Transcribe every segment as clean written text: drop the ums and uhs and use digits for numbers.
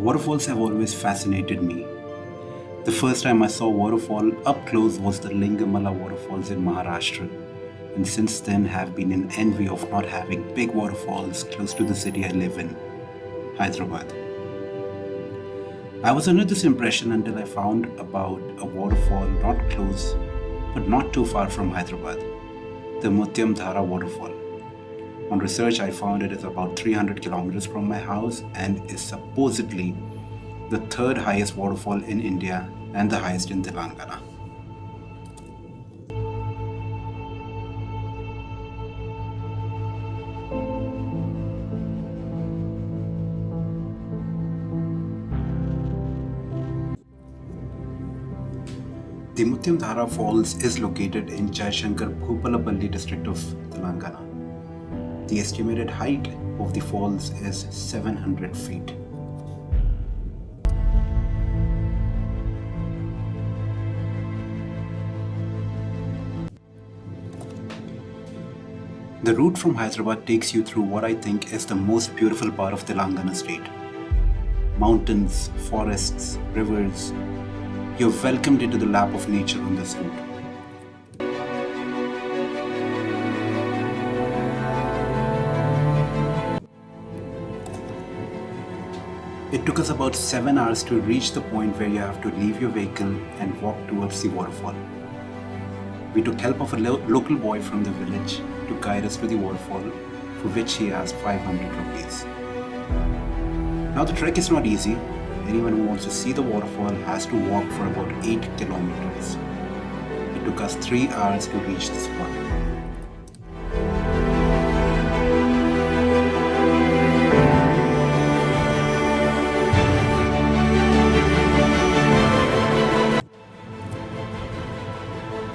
Waterfalls have always fascinated me. The first time I saw a waterfall up close was the Lingamala waterfalls in Maharashtra, and since then have been in envy of not having big waterfalls close to the city I live in, Hyderabad. I was under this impression until I found about a waterfall not close but not too far from Hyderabad, the Muthyam Dhara Waterfall. On research, I found it is about 300 kilometers from my house and is supposedly the third highest waterfall in India and the highest in Telangana. The Muthyam Dhara Falls is located in Jaishankar Bhupalapalli district of Telangana. The estimated height of the falls is 700 feet. The route from Hyderabad takes you through what I think is the most beautiful part of Telangana state. Mountains, forests, rivers. You're welcomed into the lap of nature on this route. It took us about 7 hours to reach the point where you have to leave your vehicle and walk towards the waterfall. We took help of a local boy from the village to guide us to the waterfall, for which he asked 500 rupees. Now the trek is not easy. Anyone who wants to see the waterfall has to walk for about 8 kilometers. It took us 3 hours to reach the spot.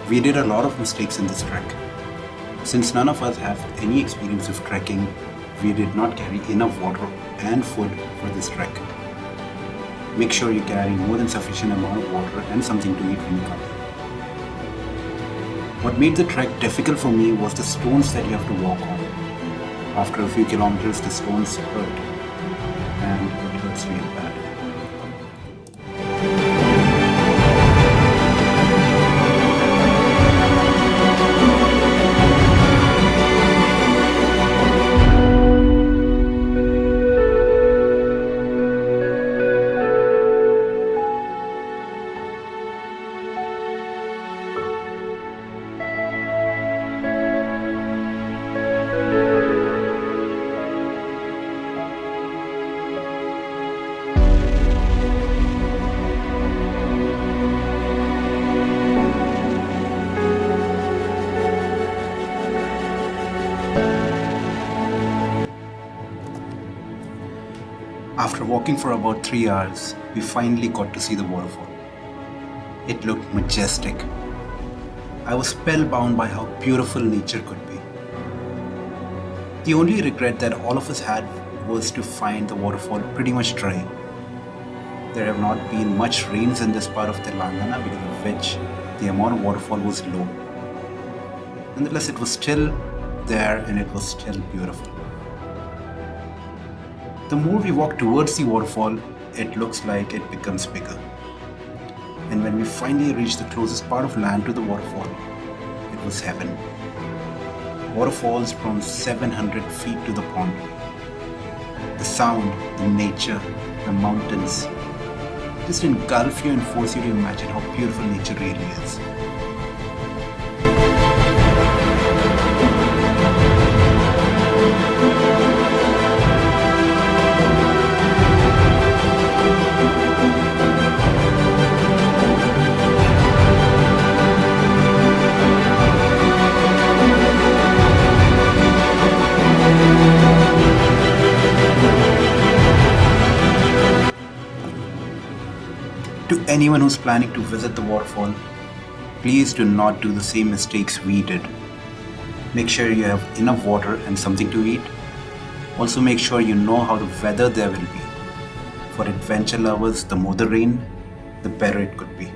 We did a lot of mistakes in this trek. Since none of us have any experience of trekking, we did not carry enough water and food for this trek. Make sure you carry more than sufficient amount of water and something to eat when you come. What made the trek difficult for me was the stones that you have to walk on. After a few kilometers, the stones hurt, and it hurts real bad. After walking for about 3 hours, we finally got to see the waterfall. It looked majestic. I was spellbound by how beautiful nature could be. The only regret that all of us had was to find the waterfall pretty much dry. There have not been much rains in this part of Telangana, because of which the amount of waterfall was low. Nonetheless, it was still there and it was still beautiful. The more we walk towards the waterfall, it looks like it becomes bigger. And when we finally reached the closest part of land to the waterfall, it was heaven. Waterfalls from 700 feet to the pond. The sound, the nature, the mountains just engulf you and force you to imagine how beautiful nature really is. To anyone who's planning to visit the waterfall, please do not do the same mistakes we did. Make sure you have enough water and something to eat. Also make sure you know how the weather there will be. For adventure lovers, the more the rain, the better it could be.